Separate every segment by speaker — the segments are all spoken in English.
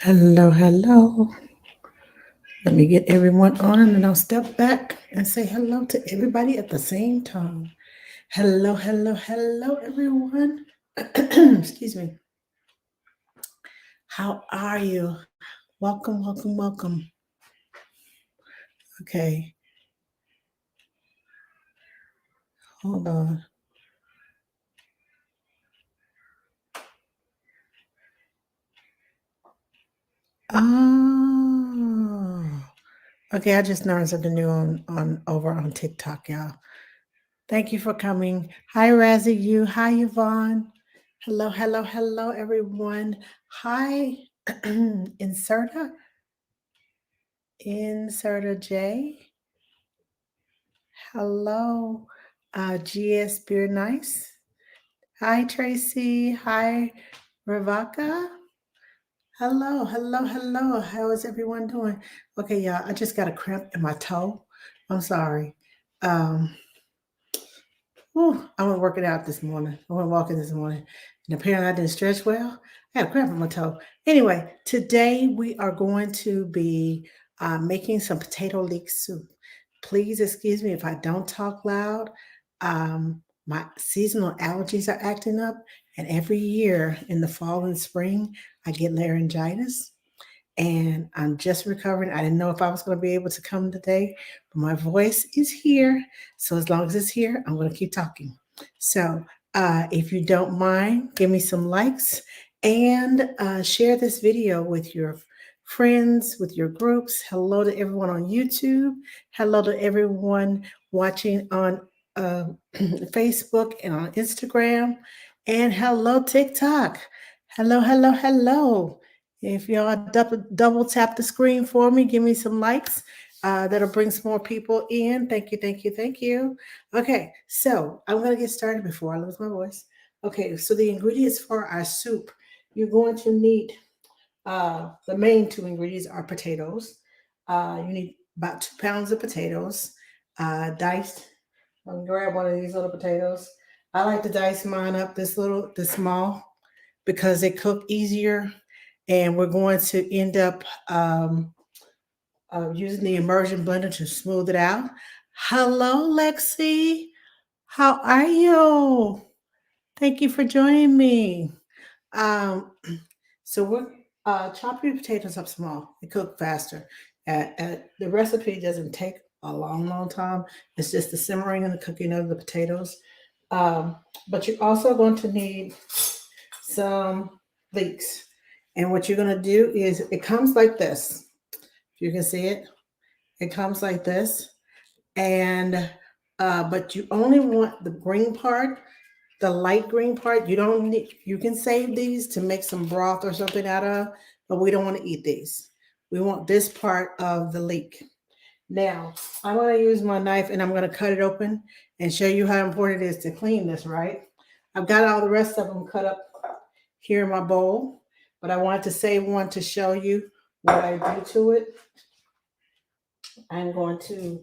Speaker 1: Hello, hello. Let me get everyone on and then I'll step back and say hello to everybody at the same time. Hello, hello, hello, everyone. Excuse me. How are you? Welcome, welcome, welcome. Okay, hold on. Oh, okay. I just learned something new on over on TikTok, y'all. Thank you for coming. Hi, Razzie, you. Hi, Yvonne. Hello, hello, hello, everyone. Hi, Inserta J. Hello, GS Beer Nice. Hi, Tracy. Hi, Ravaka. Hello, hello, hello. How is everyone doing? Okay, y'all, I just got a cramp in my toe. I'm sorry. Um, I went working out this morning. I went walking this morning, and apparently I didn't stretch well. I had a cramp in my toe. Anyway, today we are going to be making some potato leek soup. Please excuse me if I don't talk loud. My seasonal allergies are acting up, and every year in the fall and spring, I get laryngitis and I'm just recovering. I didn't know if I was going to be able to come today, but my voice is here. So as long as it's here, I'm going to keep talking. So if you don't mind, give me some likes and share this video with your friends, with your groups. Hello to everyone on YouTube. Hello to everyone watching on Facebook and on Instagram. And hello, TikTok. Hello, hello, hello. If y'all double tap the screen for me, give me some likes. That'll bring some more people in. Thank you, thank you, thank you. Okay, so I'm gonna get started before I lose my voice. Okay, so the ingredients for our soup, you're going to need the main two ingredients are potatoes. You need about 2 pounds of potatoes, diced. I'm gonna grab one of these little potatoes. I like to dice mine up this small because they cook easier. And we're going to end up using the immersion blender to smooth it out. Hello, Lexi. How are you? Thank you for joining me. Um, so we're chop your potatoes up small. They cook faster. The recipe doesn't take a long, long time. It's just the simmering and the cooking of the potatoes. Um, but you're also going to need some leeks. And what you're going to do is it comes like this. If you can see it, it comes like this. And but you only want the green part, the light green part. You don't need, you can save these to make some broth or something out of, but we don't want to eat these. We want this part of the leek. Now, I'm going to use my knife and I'm going to cut it open and show you how important it is to clean this, right? I've got all the rest of them cut up here in my bowl, but I wanted to save one to show you what I do to it. I'm going to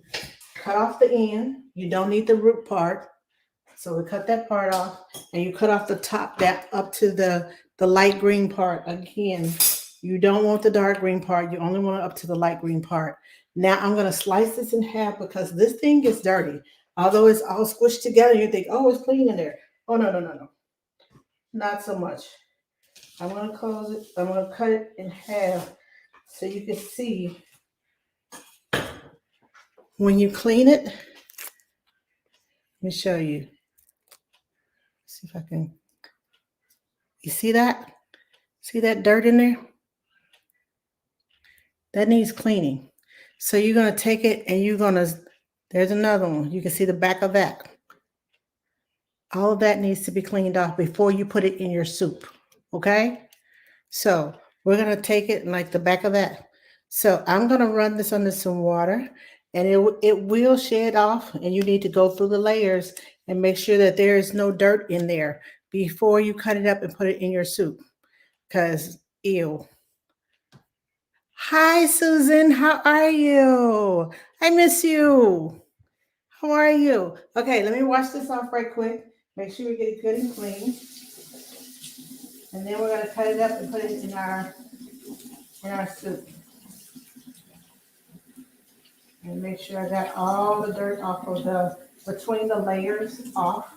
Speaker 1: cut off the end. You don't need the root part. So we cut that part off and you cut off the top that up to the light green part. Again, you don't want the dark green part. You only want it up to the light green part. Now I'm going to slice this in half because this thing gets dirty. Although it's all squished together, you think, oh, it's clean in there. Oh, no, no, no, no. Not so much. I'm going to close it. I'm going to cut it in half so you can see when you clean it. Let me show you. See if I can. You see that? See that dirt in there? That needs cleaning. So you're going to take it and you're going to, there's another one. You can see the back of that. All of that needs to be cleaned off before you put it in your soup. Okay? So we're going to take it like the back of that. So I'm going to run this under some water and it will shed off, and you need to go through the layers and make sure that there is no dirt in there before you cut it up and put it in your soup. Because, ew. Hi, Susan. How are you? I miss you. How are you? Okay, let me wash this off right quick. Make sure we get it good and clean. And then we're going to cut it up and put it in our in our soup. And make sure I got all the dirt off of between the layers off.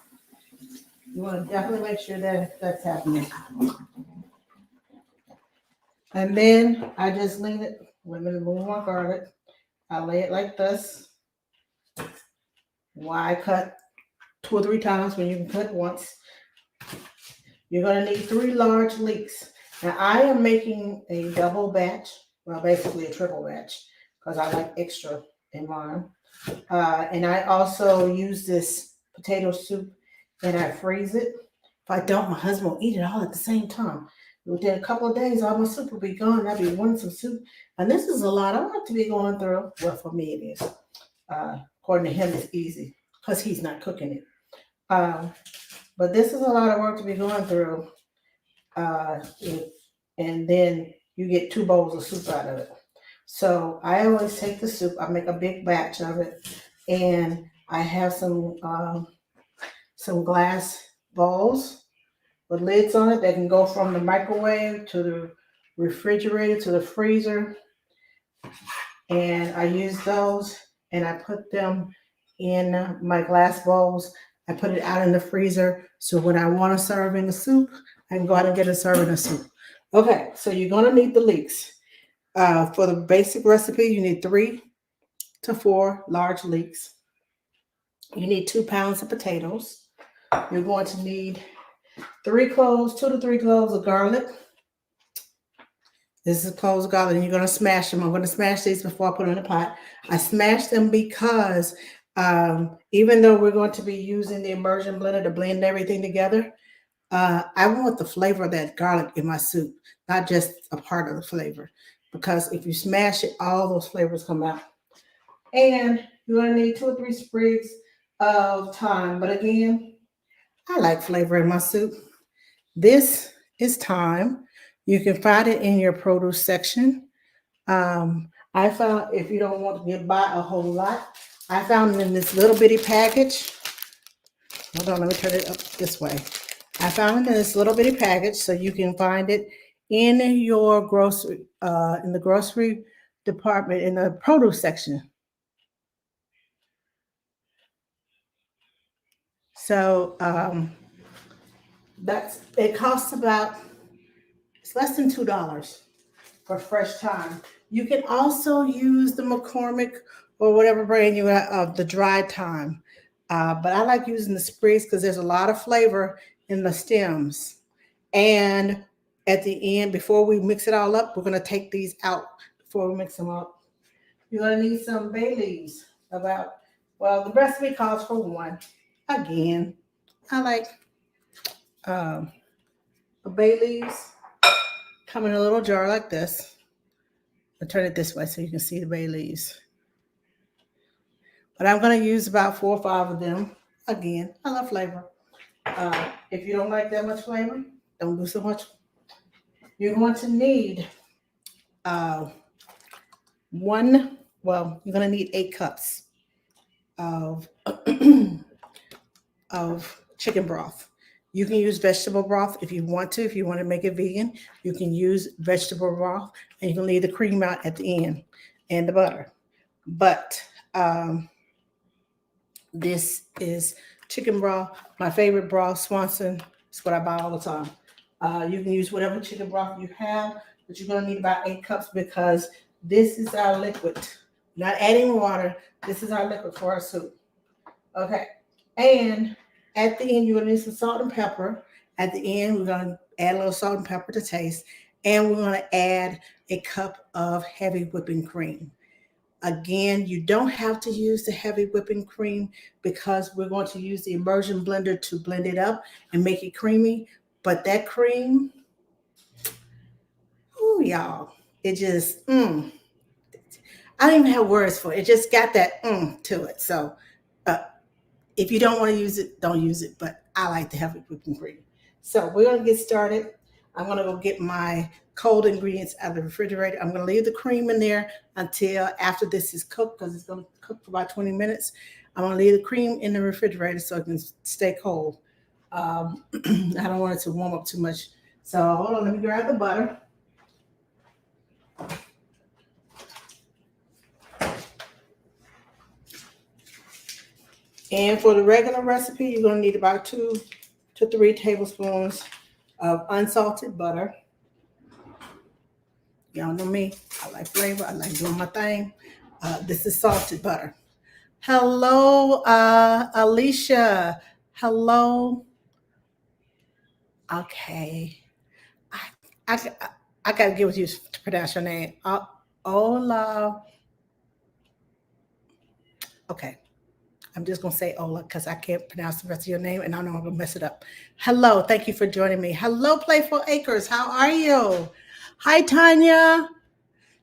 Speaker 1: You want to definitely make sure that that's happening. And then I just lean it with a little more garlic. I lay it like this. Why cut 2 or 3 times when you can cut once? You're going to need 3 large leeks. Now I am making a double batch, well, basically a triple batch, because I like extra in mine. And I also use this potato soup and I freeze it. If I don't, my husband will eat it all at the same time. Within a couple of days, all my soup will be gone. I'll be wanting some soup. And this is a lot of work to be going through. Well, for me it is. According to him, it's easy because he's not cooking it. But this is a lot of work to be going through. And then you get 2 bowls of soup out of it. So I always take the soup, I make a big batch of it, and I have some glass bowls with lids on it that can go from the microwave to the refrigerator to the freezer. And I use those and I put them in my glass bowls. I put it out in the freezer so when I want to serve in the soup, I can go out and get a serving of soup. Okay, so you're going to need the leeks. For the basic recipe, you need 3 to 4 large leeks. You need 2 pounds of potatoes. You're going to need 2 to 3 cloves of garlic. This is cloves of garlic, and you're going to smash them. I'm going to smash these before I put them in the pot. I smash them because even though we're going to be using the immersion blender to blend everything together, I want the flavor of that garlic in my soup, not just a part of the flavor. Because if you smash it, all those flavors come out. And you're going to need 2 or 3 sprigs of thyme. But again, I like flavor in my soup. This is thyme. You can find it in your produce section. I found, if you don't want to buy a whole lot, I found it in this little bitty package. Hold on, let me turn it up this way. I found it in this little bitty package, so you can find it in your grocery, in the grocery department, in the produce section. So it costs it's less than $2 for fresh thyme. You can also use the McCormick or whatever brand you have of the dried thyme. But I like using the sprigs because there's a lot of flavor in the stems. And at the end, before we mix it all up, we're going to take these out before we mix them up. You're going to need some bay leaves. The recipe calls for 1. Again, I like the bay leaves come in a little jar like this. I'll turn it this way so you can see the bay leaves. But I'm going to use about 4 or 5 of them. Again, I love flavor. If you don't like that much flavor, don't do so much. You're going to need you're going to need 8 cups of of chicken broth. You can use vegetable broth if you want to. If you want to make it vegan, you can use vegetable broth, and you can leave the cream out at the end and the butter. But this is chicken broth. My favorite broth, Swanson. It's what I buy all the time. You can use whatever chicken broth you have, but you're going to need about 8 cups because this is our liquid. Not adding water. This is our liquid for our soup. Okay. And at the end, you're going to need some salt and pepper. At the end, we're going to add a little salt and pepper to taste. And we're going to add a cup of heavy whipping cream. Again, you don't have to use the heavy whipping cream because we're going to use the immersion blender to blend it up and make it creamy. But that cream, oh y'all, it just, I don't even have words for it. It just got that to it. So if you don't want to use it, don't use it. But I like the heavy whipping cream. So we're going to get started. I'm going to go get my cold ingredients out of the refrigerator. I'm going to leave the cream in there until after this is cooked because it's going to cook for about 20 minutes. I'm going to leave the cream in the refrigerator so it can stay cold. I don't want it to warm up too much. So hold on, let me grab the butter. And for the regular recipe, you're going to need about 2 to 3 tablespoons of unsalted butter. Y'all know me. I like flavor. I like doing my thing. This is salted butter. Hello, Alicia. Hello. Okay. I, I got to get with you to pronounce your name. Ola. Okay. I'm just going to say Ola because I can't pronounce the rest of your name and I know I'm going to mess it up. Hello. Thank you for joining me. Hello, Playful Acres. How are you? Hi, Tanya.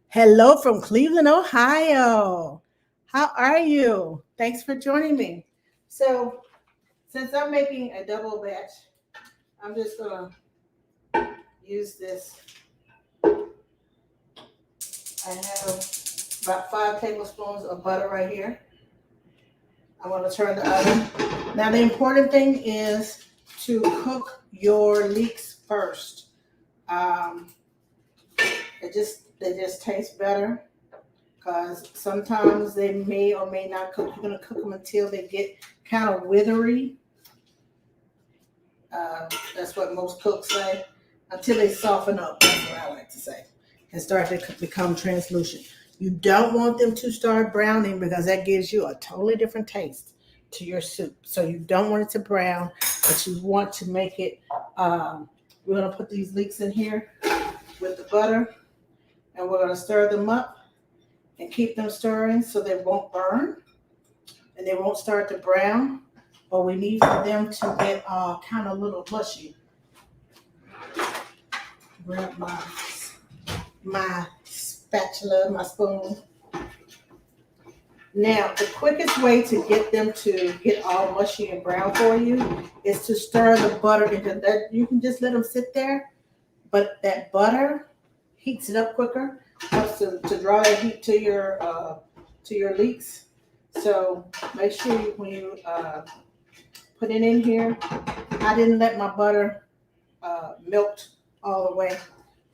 Speaker 1: Hello from Cleveland, Ohio. How are you? Thanks for joining me. So, since I'm making a double batch, I'm just going to use this. I have about 5 tablespoons of butter right here. I'm going to turn the oven. Now, the important thing is to cook your leeks first. They just taste better because sometimes they may or may not cook. You're going to cook them until they get kind of withery. That's what most cooks say. Until they soften up, that's what I like to say, and start to become translucent. You don't want them to start browning because that gives you a totally different taste to your soup. So you don't want it to brown, but you want to make it. We're going to put these leeks in here with the butter, and we're going to stir them up and keep them stirring so they won't burn and they won't start to brown. But we need for them to get kind of a little mushy. Grab my spatula, my spoon. Now, the quickest way to get them to get all mushy and brown for you is to stir the butter into that. You can just let them sit there, but that butter heats it up quicker, helps to draw that heat to your leeks. So make sure when you put it in here, I didn't let my butter melt all the way,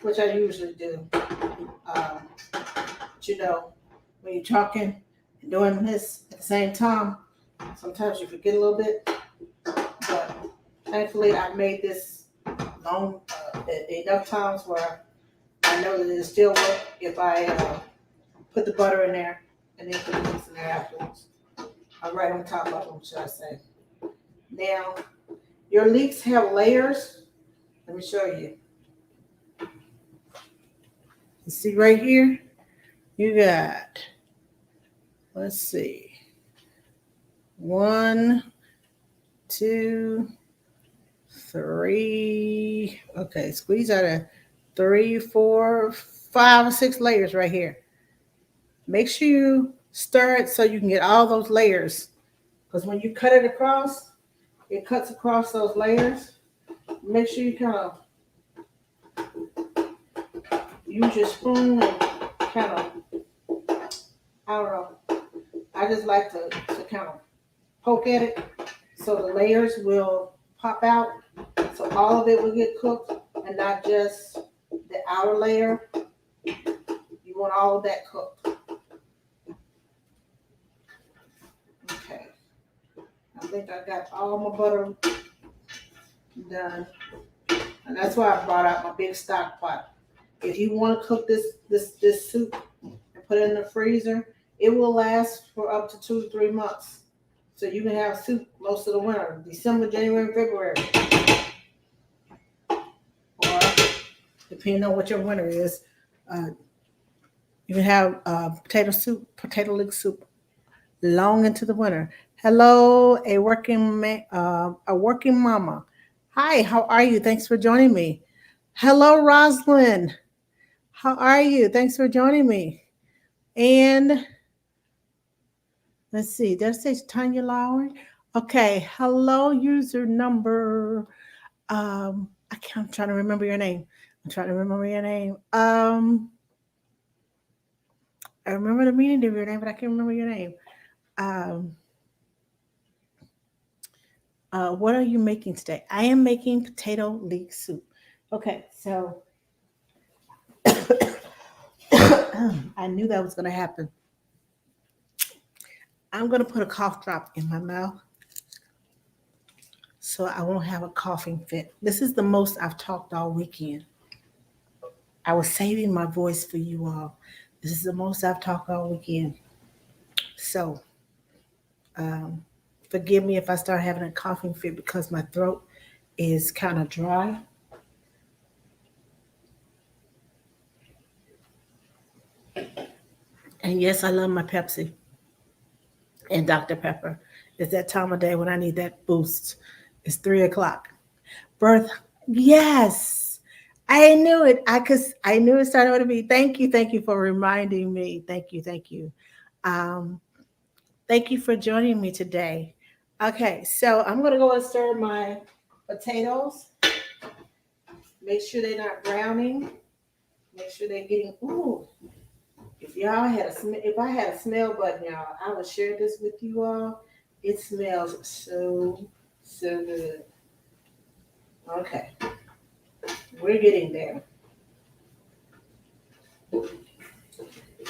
Speaker 1: which I usually do. But you know, when you're talking and doing this at the same time, sometimes you forget a little bit. But thankfully, I made this long enough times where I know that it still work if I put the butter in there and then put the leeks in there afterwards. Right on top of them, should I say. Now, your leeks have layers. Let me show you. You see right here? You got, let's see, 1, 2, 3. Okay, squeeze out of 3, 4, 5, 6 layers right here. Make sure you stir it so you can get all those layers. Because when you cut it across, it cuts across those layers. Make sure you kind of use your spoon and kind of, I don't know. I just like to kind of poke at it so the layers will pop out. So all of it will get cooked and not just the outer layer. You want all of that cooked. Okay. I think I got all my butter done. And that's why I brought out my big stock pot. If you want to cook this soup and put it in the freezer, it will last for up to 2 to 3 months. So you can have soup most of the winter, December, January, and February. Or depending on what your winter is, you can have potato leek soup, long into the winter. Hello, a working mama. Hi, how are you? Thanks for joining me. Hello, Rosalind. How are you? Thanks for joining me. And let's see, did I say Tanya Lowry? Okay, hello, user number. I'm trying to remember your name. I remember the meaning of your name, but I can't remember your name. Um, what are you making today? I am making potato leek soup. Okay, so I knew that was going to happen. I'm going to put a cough drop in my mouth so I won't have a coughing fit. This is the most I've talked all weekend. I was saving my voice for you all. This is the most I've talked all weekend. So, um, forgive me if I start having a coughing fit because my throat is kind of dry. And yes, I love my Pepsi and Dr. Pepper. It's that time of day when I need that boost. It's 3 o'clock. Birth, yes. I knew it. I knew it started with me. Thank you for reminding me. Thank you. Um, Thank you for joining me today. Okay, so I'm gonna go and stir my potatoes. Make sure they're not browning. Make sure they're getting. Ooh, if I had a smell button, y'all, I would share this with you all. It smells so good. Okay, we're getting there.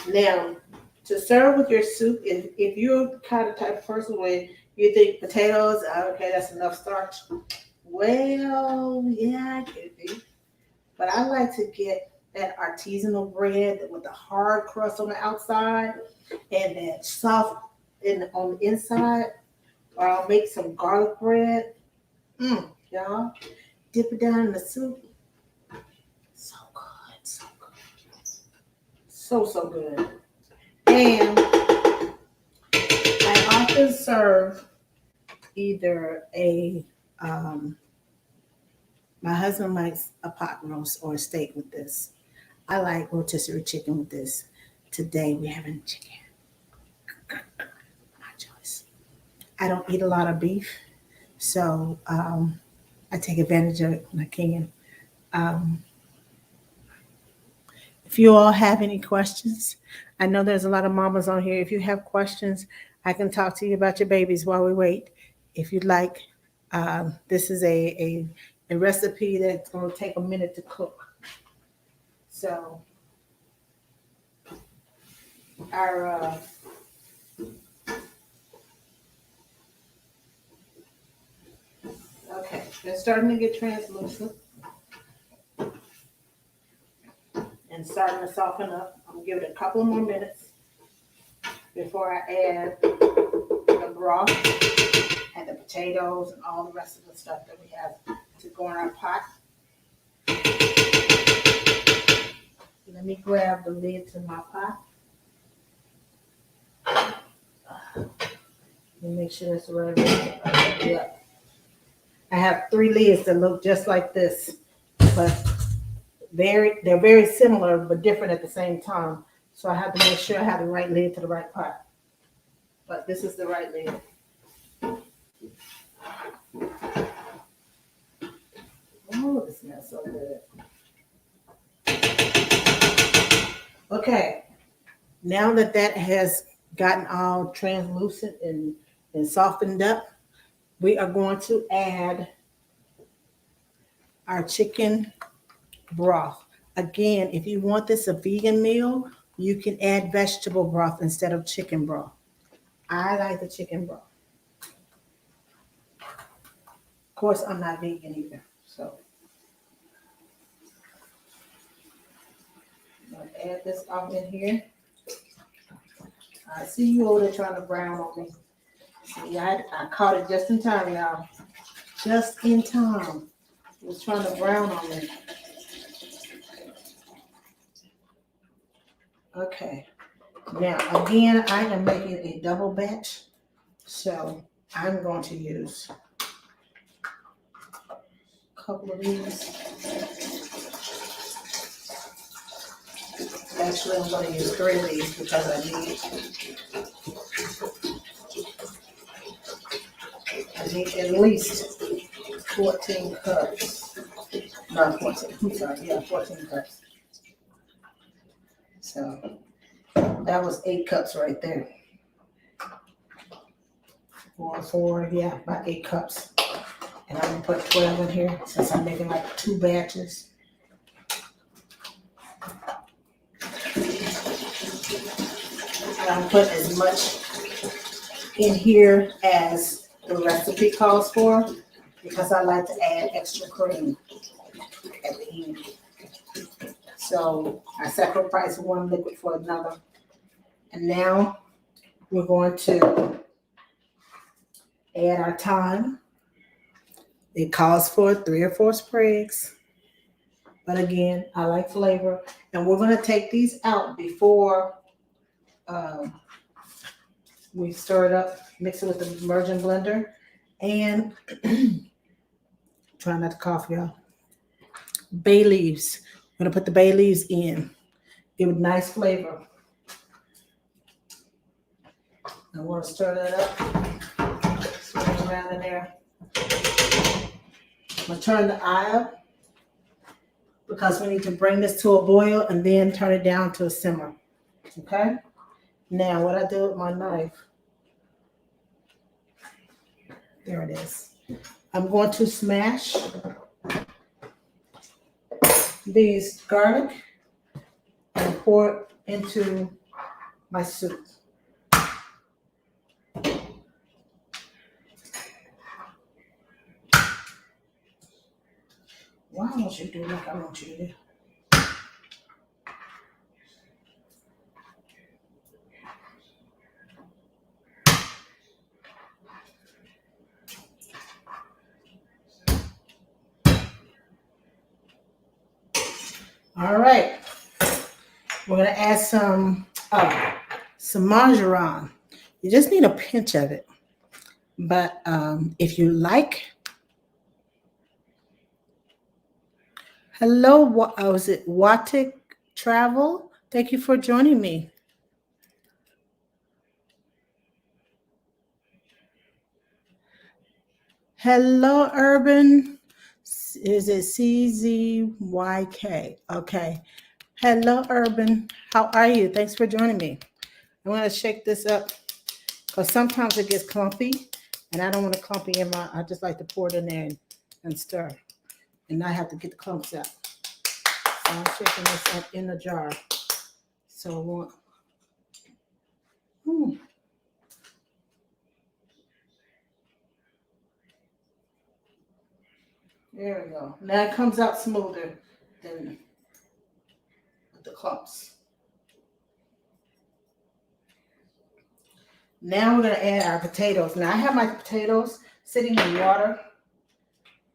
Speaker 1: Now, to serve with your soup, if you're kind of type of person where you think potatoes, okay, that's enough starch. Well, yeah, it could be. But I like to get that artisanal bread with the hard crust on the outside and that soft on the inside. Or I'll make some garlic bread. Y'all, dip it down in the soup. So good, so good. So good. And I often serve either um, my husband likes a pot roast or a steak with this. I like rotisserie chicken with this. Today we're having chicken. My choice. I don't eat a lot of beef, so I take advantage of it when I can. Um, if you all have any questions, I know there's a lot of mamas on here. If you have questions, I can talk to you about your babies while we wait. If you'd like, this is a recipe that's going to take a minute to cook. So our okay, they're starting to get translucent and starting to soften up. I'm gonna give it a couple more minutes before I add the broth and the potatoes and all the rest of the stuff that we have to go in our pot. Let me grab the lid to my pot. Let me make sure that's the right lid. Yep. I have 3 lids that look just like this, but they're very similar but different at the same time. So I have to make sure I have the right lid to the right pot. But this is the right lid. Oh, it smells so good. Okay, now that has gotten all translucent and softened up, we are going to add our chicken broth. Again, if you want this a vegan meal, you can add vegetable broth instead of chicken broth. I like the chicken broth. Of course, I'm not vegan either, so I'm going to add this off in here. I see you over there trying to brown on me. See, I caught it just in time, y'all. Just in time. It was trying to brown on me. Okay. Now, again, I am making a double batch. So I'm going to use a couple of these. Actually, I'm going to use 3 of these because I need at least 14 cups. Not 14, I'm sorry, yeah, 14 cups. So that was 8 cups right there. 4, yeah, about 8 cups. And I'm gonna put 12 in here since I'm making like 2 batches. And I'm putting as much in here as the recipe calls for, because I like to add extra cream at the end. So I sacrifice one liquid for another. And now we're going to add our thyme. It calls for 3 or 4 sprigs. But again, I like flavor. And we're going to take these out before we stir it up, mix it with the immersion blender. And try not to cough, y'all. Bay leaves. I'm going to put the bay leaves in. Give it nice flavor. I want to stir that up. Swirl it around in there. I'm going to turn the eye up because we need to bring this to a boil and then turn it down to a simmer. Okay? Now, what I do with my knife, there it is. I'm going to smash these garlic and pour it into my soup. Why don't you do like I want you to do? All right. We're going to add some margarine. You just need a pinch of it. But if you like, hello, was it Watic Travel? Thank you for joining me. Hello, Urban. Is it CZYK? Okay. Hello, Urban. How are you? Thanks for joining me. I'm going to shake this up because sometimes it gets clumpy, and I don't want it clumpy in my. I just like to pour it in there and stir, and not have to get the clumps out. So I'm shaking this up in the jar. So I want. There we go. Now it comes out smoother than the clumps. Now we're going to add our potatoes. Now I have my potatoes sitting in water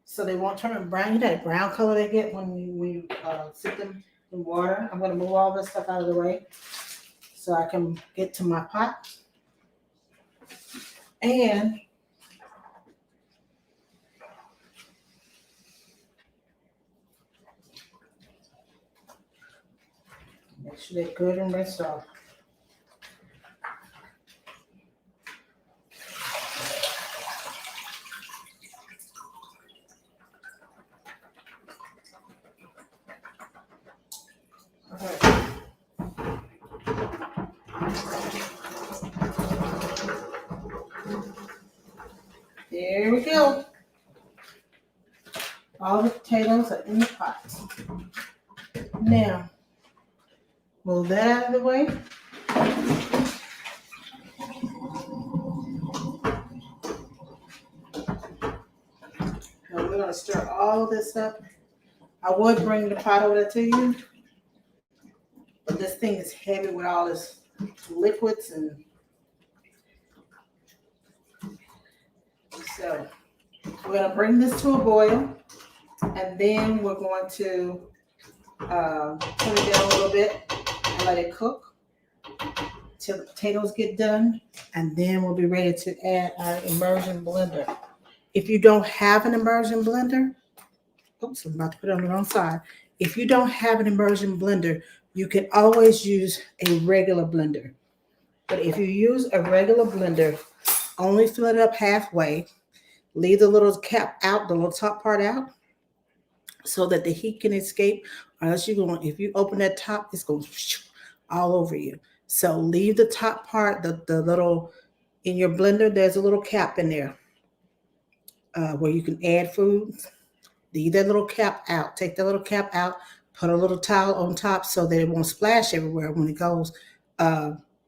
Speaker 1: so they won't turn brown. You know that brown color they get when you sit them in water. I'm going to move all this stuff out of the way so I can get to my pot. And make sure they're good and rinsed off. There we go. All the potatoes are in the pot. Now, move that out of the way. Now we're going to stir all of this up. I would bring the pot over there to you, but this thing is heavy with all this liquids, and so we're going to bring this to a boil, and then we're going to turn it down a little bit and let it cook till the potatoes get done, and then we'll be ready to add our immersion blender. If you don't have an immersion blender, oops, I'm about to put it on the wrong side. If you don't have an immersion blender, you can always use a regular blender. But if you use a regular blender, only fill it up halfway, leave the little cap out, the little top part out, so that the heat can escape. Or else if you open that top, it's going all over you. So leave the top part, the little, in your blender, there's a little cap in there where you can add food. Leave that little cap out. Take that little cap out, put a little towel on top so that it won't splash everywhere when it goes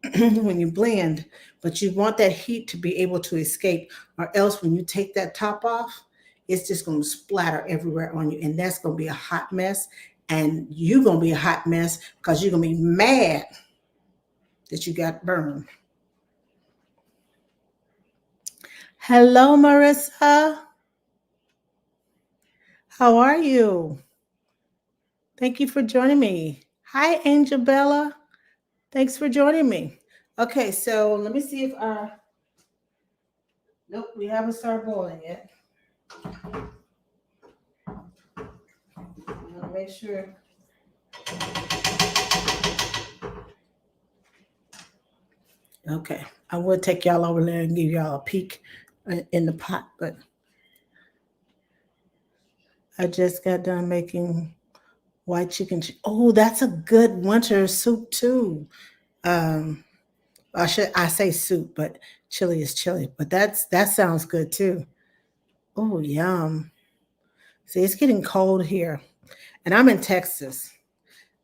Speaker 1: when you blend, but you want that heat to be able to escape, or else when you take that top off, it's just going to splatter everywhere on you, and that's going to be a hot mess. And you're going to be a hot mess because you're going to be mad that you got burned. Hello, Marissa. How are you? Thank you for joining me. Hi, Angel Bella. Thanks for joining me. Okay, so let me see if nope, we haven't started boiling yet. I want to make sure. Okay, I will take y'all over there and give y'all a peek in the pot, but I just got done making white chicken. Oh, that's a good winter soup too. Um, I say soup, but chili is chili. But that sounds good too. Oh, yum! See, it's getting cold here, and I'm in Texas.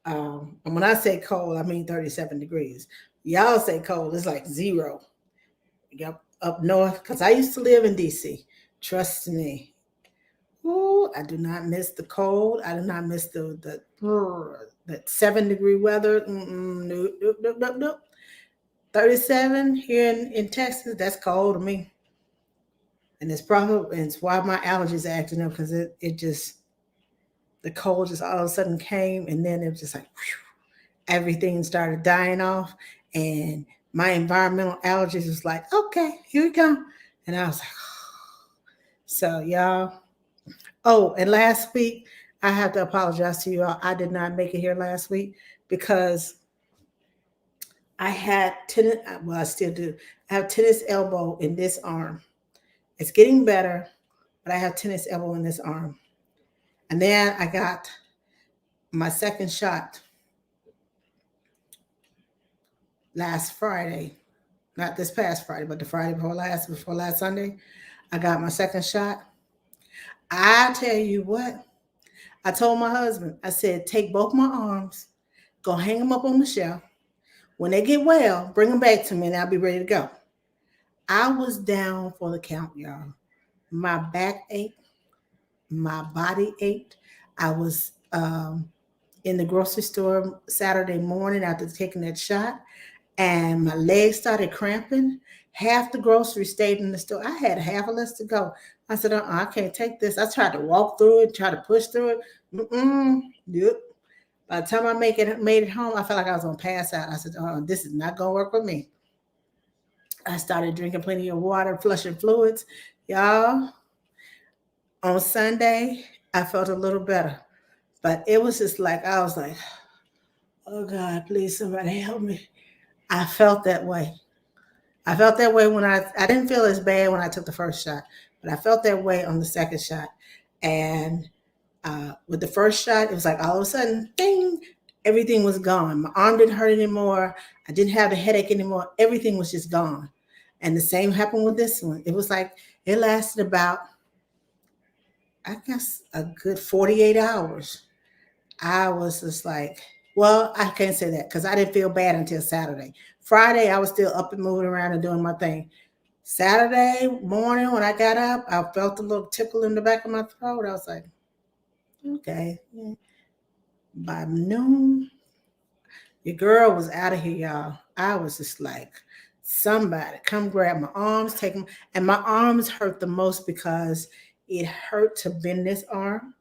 Speaker 1: And when I say cold, I mean 37 degrees. Y'all say cold, it's like zero. Yep, up north, because I used to live in DC. Trust me. Ooh, I do not miss the cold. I do not miss that 7 degree weather. Nope, nope, nope, nope, nope. 37 here in Texas, that's cold to me. And it's why my allergies are acting up, because it just, the cold just all of a sudden came, and then it was just like, whew, everything started dying off. And my environmental allergies was like, okay, here we go. And I was like, so y'all. Oh, and last week, I have to apologize to you all. I did not make it here last week because I had tennis. Well, I still do. I have tennis elbow in this arm. It's getting better, but I have tennis elbow in this arm. And then I got my second shot last Friday. Not this past Friday, but the Friday before last Sunday. I got my second shot. I tell you what, I told my husband, I said, take both my arms, go hang them up on the shelf. When they get well, bring them back to me and I'll be ready to go. I was down for the count, y'all. My back ached, my body ached. I was in the grocery store Saturday morning after taking that shot, and my legs started cramping. Half the groceries stayed in the store. I had half a list to go. I said, I can't take this. I tried to walk through it, try to push through it. Yep. By the time I made it home, I felt like I was gonna pass out. I said, this is not gonna work with me. I started drinking plenty of water, flushing fluids. Y'all, on Sunday, I felt a little better. But it was just like, I was like, oh God, please somebody help me. I felt that way. I felt that way when I didn't feel as bad when I took the first shot, but I felt that way on the second shot. And with the first shot, it was like all of a sudden, ding, everything was gone. My arm didn't hurt anymore. I didn't have the headache anymore. Everything was just gone. And the same happened with this one. It was like it lasted about, I guess, a good 48 hours. I was just like, well, I can't say that because I didn't feel bad until Saturday. Friday, I was still up and moving around and doing my thing. Saturday morning, when I got up, I felt a little tickle in the back of my throat. I was like, okay. Yeah. By noon, your girl was out of here, y'all. I was just like, somebody come grab my arms, take them. And my arms hurt the most because it hurt to bend this arm,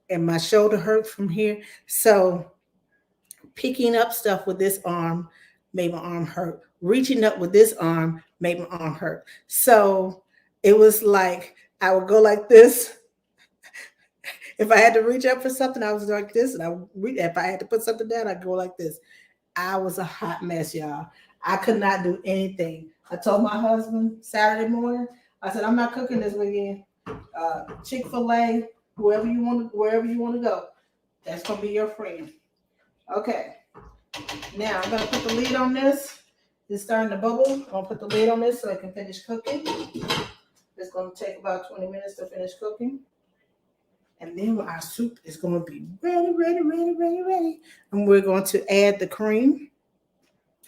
Speaker 1: and my shoulder hurt from here. So picking up stuff with this arm made my arm hurt. Reaching up with this arm made my arm hurt. So it was like I would go like this. If I had to reach up for something, I was like this, and if I had to put something down, I'd go like this. I was a hot mess, y'all. I could not do anything. I told my husband Saturday morning, I said, I'm not cooking this weekend. Chick-fil-A, wherever you want to go, that's gonna be your friend. Okay. Now I'm gonna put the lid on this. It's starting to bubble. I'm gonna put the lid on this so it can finish cooking. It's gonna take about 20 minutes to finish cooking. And then our soup is gonna be ready. And we're going to add the cream.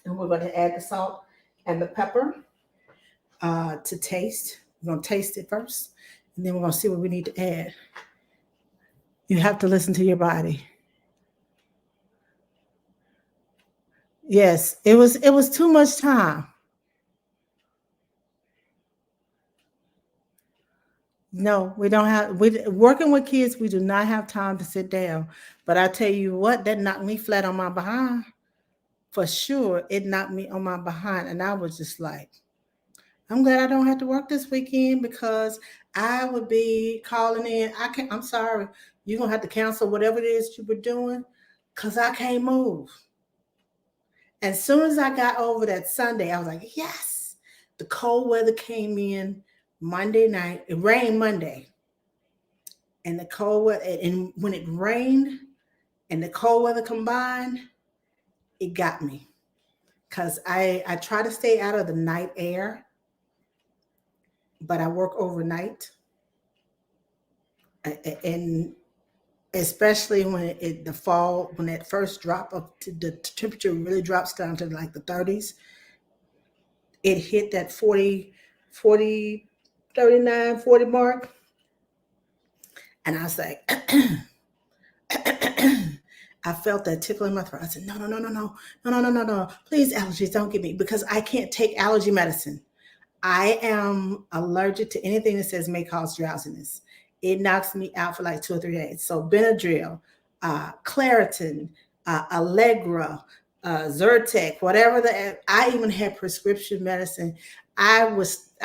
Speaker 1: And we're going to add the salt and the pepper to taste. We're going to taste it first, and then we're going to see what we need to add. You have to listen to your body. Yes, it was too much time. No, we don't have we working with kids, we do not have time to sit down. But I tell you what, that knocked me flat on my behind. For sure, it knocked me on my behind and I was just like, I'm glad I don't have to work this weekend because I would be calling in. I'm sorry, you're gonna have to cancel whatever it is you were doing because I can't move. As soon as I got over that Sunday, I was like, yes. The cold weather came in Monday night. It rained Monday. And the cold weather, and when it rained and the cold weather combined, it got me. Because I try to stay out of the night air, but I work overnight. And especially when the fall, when that first drop of the temperature really drops down to like the 30s, it hit that 40, 39, 40 mark. And I was like, I felt that tickle in my throat. I said, no, no, no, no, no, no, no, no, no, no. Please, allergies, don't get me because I can't take allergy medicine. I am allergic to anything that says may cause drowsiness. It knocks me out for like 2 or 3 days. So Benadryl, Claritin, Allegra, Zyrtec, whatever I even had prescription medicine. I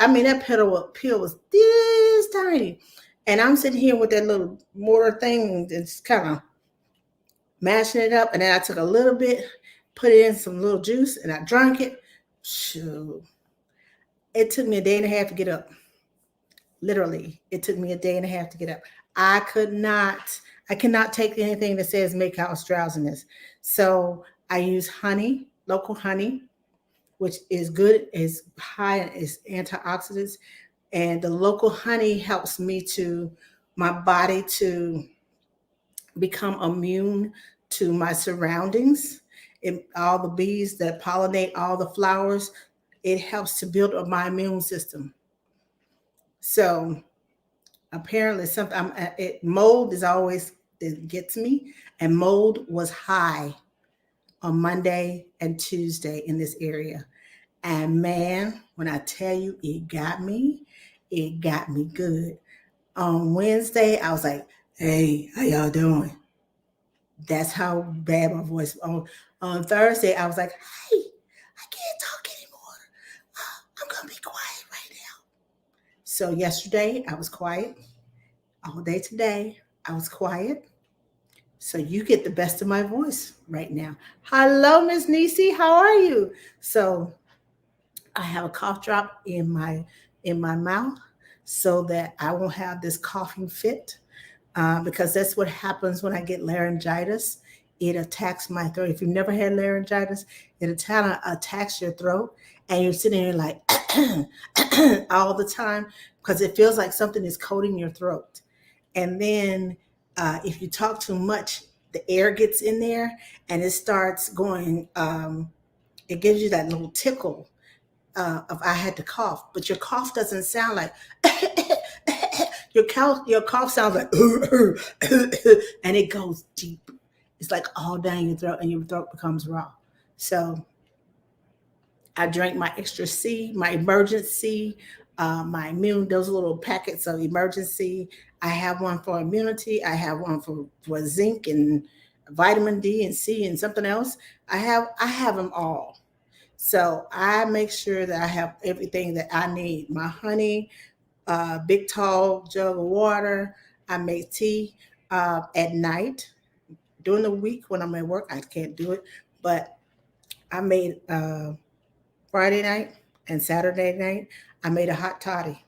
Speaker 1: mean, that pill was this tiny. And I'm sitting here with that little mortar thing that's kind of mashing it up. And then I took a little bit, put it in some little juice, and I drank it. Shoot. It took me a day and a half to get up. Literally, it took me a day and a half to get up. I could not, I cannot take anything that says may cause drowsiness. So I use honey, local honey, which is good, is high, is antioxidants. And the local honey helps my body to become immune to my surroundings. All the bees that pollinate all the flowers, it helps to build up my immune system. So apparently, mold is always it gets me, and mold was high on Monday and Tuesday in this area. And man, when I tell you it got me good. On Wednesday, I was like, "Hey, how y'all doing?" That's how bad my voice. On Thursday, I was like, "Hey, I can't talk anymore. I'm gonna be quiet right now." So yesterday, I was quiet. All day today, I was quiet. So you get the best of my voice right now. Hello, Miss Nisi. How are you? So I have a cough drop in my mouth so that I won't have this coughing fit because that's what happens when I get laryngitis. It attacks my throat. If you've never had laryngitis, it kind of attacks your throat, and you're sitting there like all the time because it feels like something is coating your throat. And then if you talk too much, the air gets in there and it starts going. It gives you that little tickle of I had to cough, but your cough doesn't sound like your cough sounds like and it goes deep. It's like all down your throat, and your throat becomes raw. So I drank my extra C, my emergency, my immune, those little packets of emergency. I have one for immunity. I have one for zinc and vitamin D and C and something else. I have them all. So I make sure that I have everything that I need. My honey, big tall jug of water. I make tea at night. During the week when I'm at work, I can't do it. But I made Friday night and Saturday night, I made a hot toddy.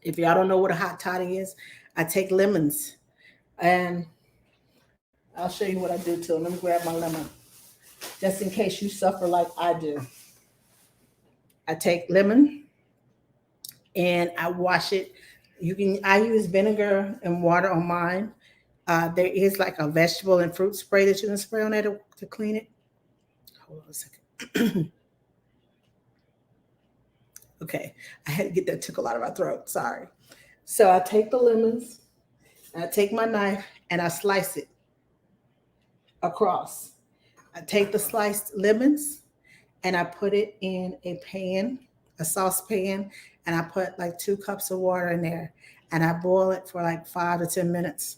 Speaker 1: If y'all don't know what a hot toddy is, I take lemons and I'll show you what I do to them. Let me grab my lemon just in case you suffer like I do. I take lemon and I wash it. I use vinegar and water on mine. There is like a vegetable and fruit spray that you can spray on there to clean it. hold on a second. Okay, I had to get that tickle out of my throat. Sorry. So I take the lemons, and I take my knife, and I slice it across. I take the sliced lemons, and I put it in a pan, a saucepan, and I put like 2 cups of water in there, and I boil it for like 5 to 10 minutes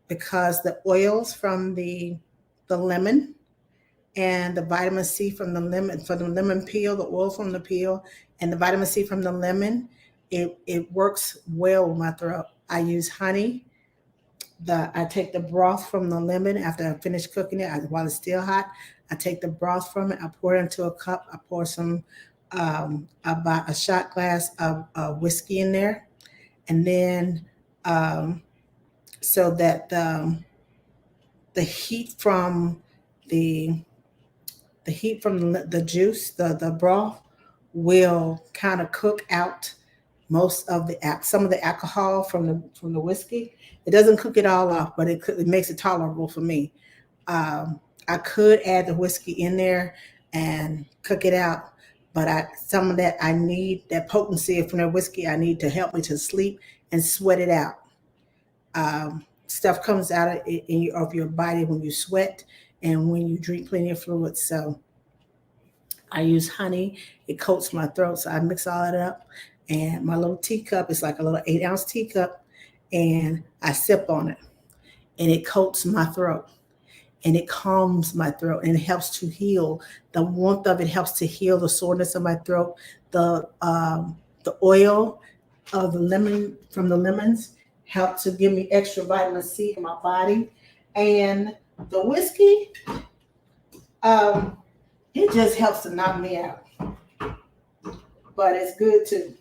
Speaker 1: because the oils from the lemon and the vitamin C from the lemon peel, the oil from the peel, and the vitamin C from the lemon, it works well with my throat. I use honey. I take the broth from the lemon after I finish cooking it while it's still hot. I take the broth from it. I pour it into a cup. I pour some about a shot glass of whiskey in there, and then um, so that the heat from the the juice, the broth, will kind of cook out most of some of the alcohol from the whiskey. It doesn't cook it all off, but it makes it tolerable for me. I could add the whiskey in there and cook it out, but some of that I need that potency from the whiskey. I need to help me to sleep and sweat it out. Stuff comes out of your body when you sweat and when you drink plenty of fluids. So I use honey. It coats my throat. So I mix all that up. And my little teacup is like a little 8-ounce teacup. And I sip on it. And it coats my throat. And it calms my throat. And it helps to heal. The warmth of it helps to heal the soreness of my throat. The oil of the lemon from the lemons help to give me extra vitamin C in my body. And the whiskey, it just helps to knock me out. But it's good too.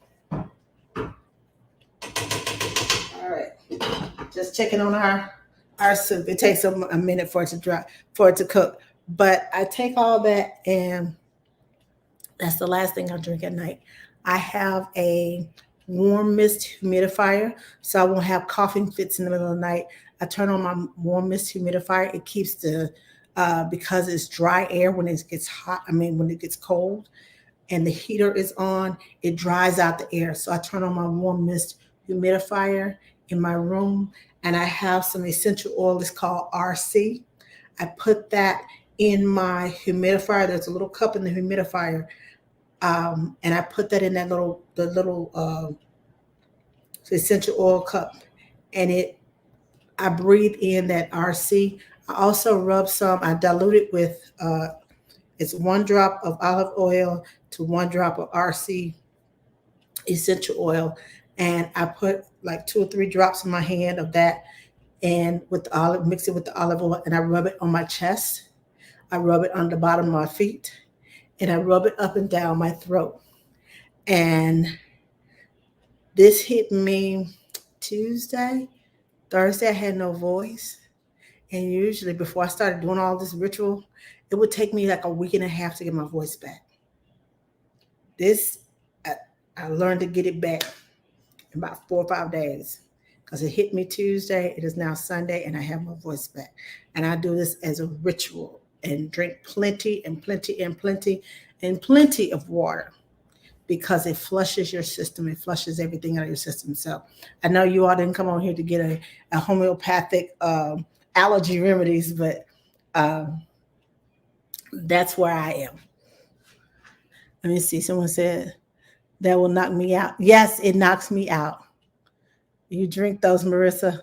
Speaker 1: All right. Just checking on our soup. It takes a minute for it to dry, for it to cook. But I take all that, and that's the last thing I drink at night. I have a warm mist humidifier, so I won't have coughing fits in the middle of the night. I turn on my warm mist humidifier. It keeps because it's dry air when it gets hot. When it gets cold, and the heater is on, it dries out the air. So I turn on my warm mist humidifier in my room, and I have some essential oil. It's called RC. I put that in my humidifier. There's a little cup in the humidifier, and I put that in the little essential oil cup, and I breathe in that RC. I also rub some. I dilute it with it's 1 drop of olive oil to 1 drop of RC essential oil, and I put like 2 or 3 drops in my hand of that, and mix it with the olive oil, and I rub it on my chest. I rub it on the bottom of my feet, and I rub it up and down my throat. And this hit me Tuesday. Thursday, I had no voice. And usually before I started doing all this ritual, it would take me like a week and a half to get my voice back. I learned to get it back in about 4 or 5 days because it hit me Tuesday. It is now Sunday, and I have my voice back. And I do this as a ritual and drink plenty and plenty and plenty and plenty of water because it flushes your system. It flushes everything out of your system. So I know you all didn't come on here to get a homeopathic allergy remedies, but that's where I am. Let me see. Someone said that will knock me out. Yes, it knocks me out. You drink those, Marissa.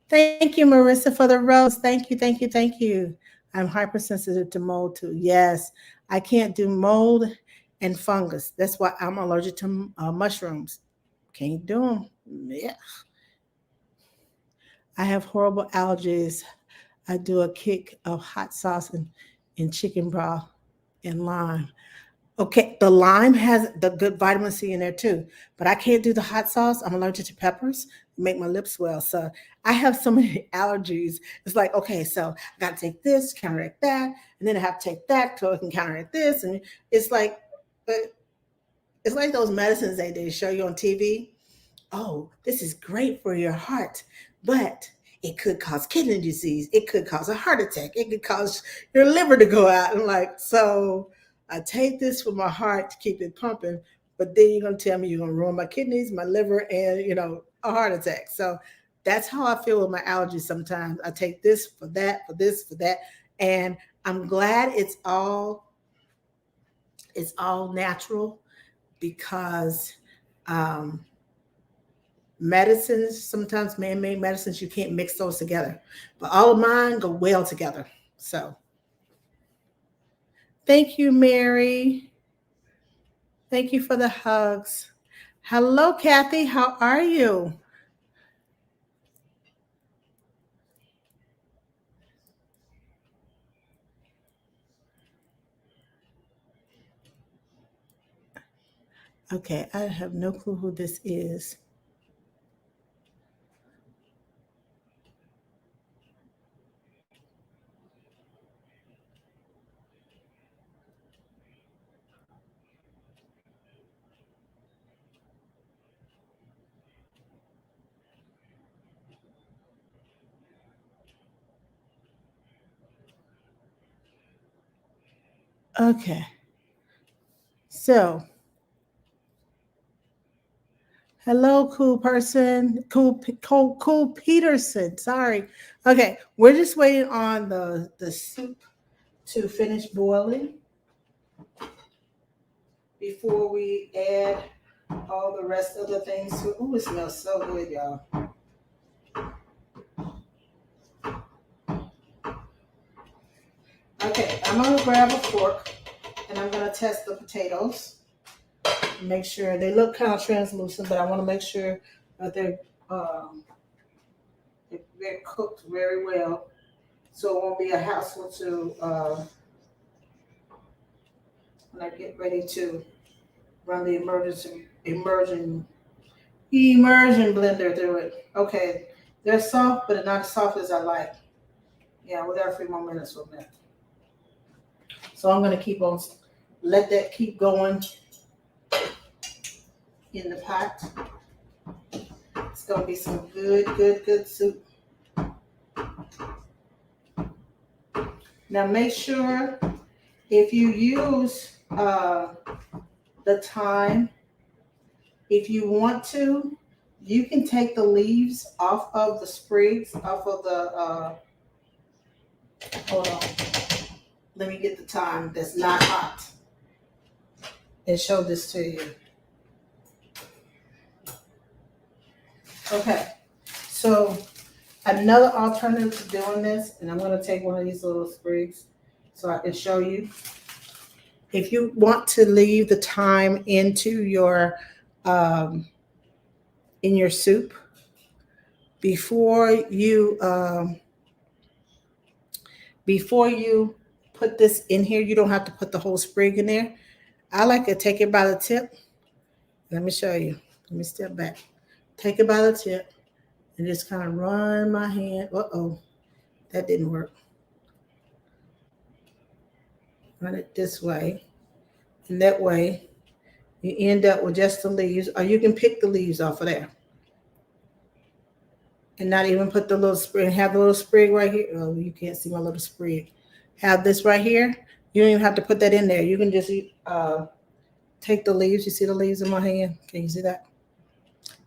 Speaker 1: Thank you, Marissa, for the rose. Thank you, thank you, thank you. I'm hypersensitive to mold too. Yes, I can't do mold and fungus. That's why I'm allergic to mushrooms. Can't do them. Yeah. I have horrible allergies. I do a kick of hot sauce and chicken broth and lime. Okay, the lime has the good vitamin C in there too, but I can't do the hot sauce. I'm allergic to peppers, make my lips swell. So I have so many allergies. It's like, okay, so I got to take this, counteract that, and then I have to take that so I can counteract this. And it's like those medicines they show you on TV. Oh, this is great for your heart, but it could cause kidney disease. It could cause a heart attack. It could cause your liver to go out. I'm like, so I take this for my heart to keep it pumping, but then you're going to tell me you're going to ruin my kidneys, my liver, and, a heart attack. So that's how I feel with my allergies sometimes. I take this for that, for this, for that. And I'm glad it's all natural because um, medicines, sometimes man-made medicines, you can't mix those together. But all of mine go well together. So thank you, Mary. Thank you for the hugs. Hello, Kathy. How are you? Okay, I have no clue who this is. Okay, so hello, cool person, cool Peterson. Sorry. Okay, we're just waiting on the soup to finish boiling before we add all the rest of the things to. Ooh, it smells so good, y'all. Okay, I'm gonna grab a fork and I'm gonna test the potatoes. Make sure they look kind of translucent, but I want to make sure that um, they're cooked very well, so it won't be a hassle to when I get ready to run the immersion blender through it. Okay, they're soft, but not as soft as I like. Yeah, we got a few more minutes from that. So I'm gonna let that keep going in the pot. It's gonna be some good soup. Now make sure if you use the thyme, if you want to, you can take the leaves off of the sprigs, off of the, hold on, let me get the thyme that's not hot and show this to you. Okay, so another alternative to doing this, and I'm going to take one of these little sprigs so I can show you. If you want to leave the thyme um, in your soup before you put this in here, you don't have to put the whole sprig in there. I like to take it by the tip. Let me show you. Let me step back. Take it by the tip and just kind of run my hand. Uh-oh, that didn't work. Run it this way. And that way you end up with just the leaves, or you can pick the leaves off of there. And not even put the little sprig, have the little sprig right here. Oh, you can't see my little sprig. Have this right here. You don't even have to put that in there. You can just take the leaves. You see the leaves in my hand? Can you see that?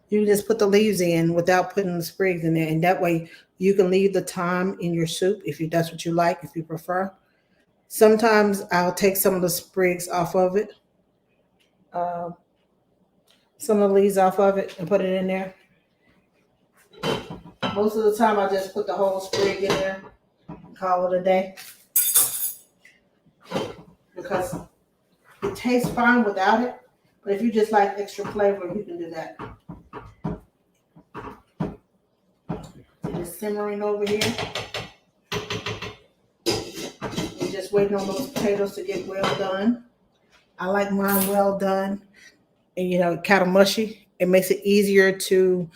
Speaker 1: You can just put the leaves in without putting the sprigs in there. And that way you can leave the thyme in your soup if that's what you like, if you prefer. Sometimes I'll take some of the sprigs off of it, uh, some of the leaves off of it and put it in there. Most of the time I just put the whole sprig in there and call it a day because it tastes fine without it. But if you just like extra flavor, you can do that. It's simmering over here. We're just waiting on those potatoes to get well done. I like mine well done and kind of mushy. It makes it easier to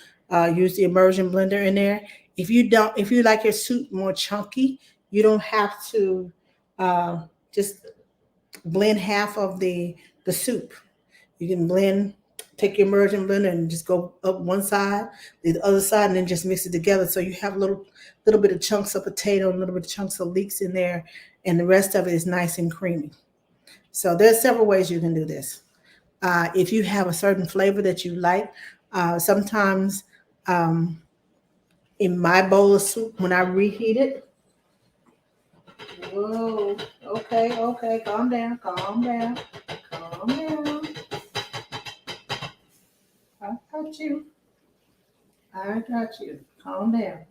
Speaker 1: use the immersion blender in there. If you like your soup more chunky, you don't have to just blend half of the soup. You can blend take your immersion blender and just go up one side, the other side, and then just mix it together. So you have a little bit of chunks of potato, and a little bit of chunks of leeks in there, and the rest of it is nice and creamy. So there's several ways you can do this. If you have a certain flavor that you like, sometimes in my bowl of soup, when I reheat it, whoa, okay, calm down, calm down, calm down. I got you. I got you. Calm down.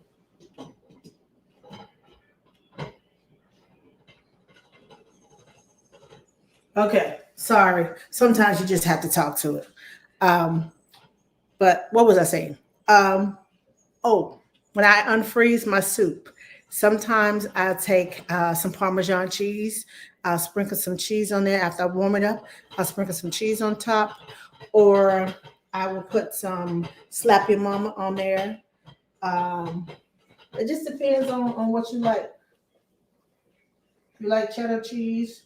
Speaker 1: Okay, sorry. Sometimes you just have to talk to it. Um, but what was I saying? Um, oh, when I unfreeze my soup, sometimes I take some Parmesan cheese. I'll sprinkle some cheese on there after I warm it up. I'll sprinkle some cheese on top, or I will put some Slap Your Mama on there. Um, it just depends on what you like. If you like cheddar cheese,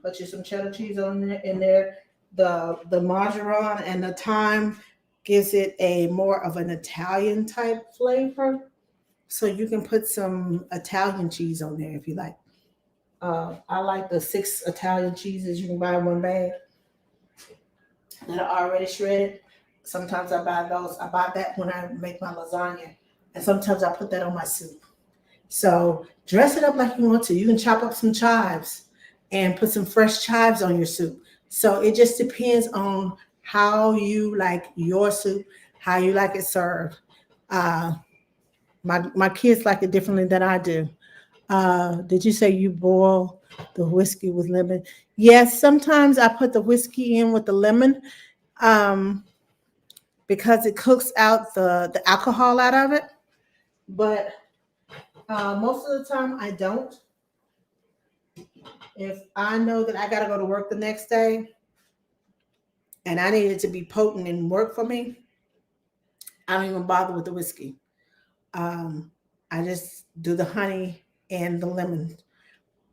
Speaker 1: put you some cheddar cheese on there. In there, the marjoram and the thyme gives it a more of an Italian type flavor. So you can put some Italian cheese on there if you like. I like the 6 Italian cheeses you can buy in one bag that are already shredded. Sometimes I buy those. I buy that when I make my lasagna, and sometimes I put that on my soup. So dress it up like you want to. You can chop up some chives and put some fresh chives on your soup. So it just depends on how you like your soup, how you like it served. Uh, my kids like it differently than I do. Did you say you boil the whiskey with lemon? Yes, sometimes I put the whiskey in with the lemon um, because it cooks out the alcohol out of it. But most of the time, I don't. If I know that I got to go to work the next day and I need it to be potent and work for me, I don't even bother with the whiskey. Um, I just do the honey and the lemon.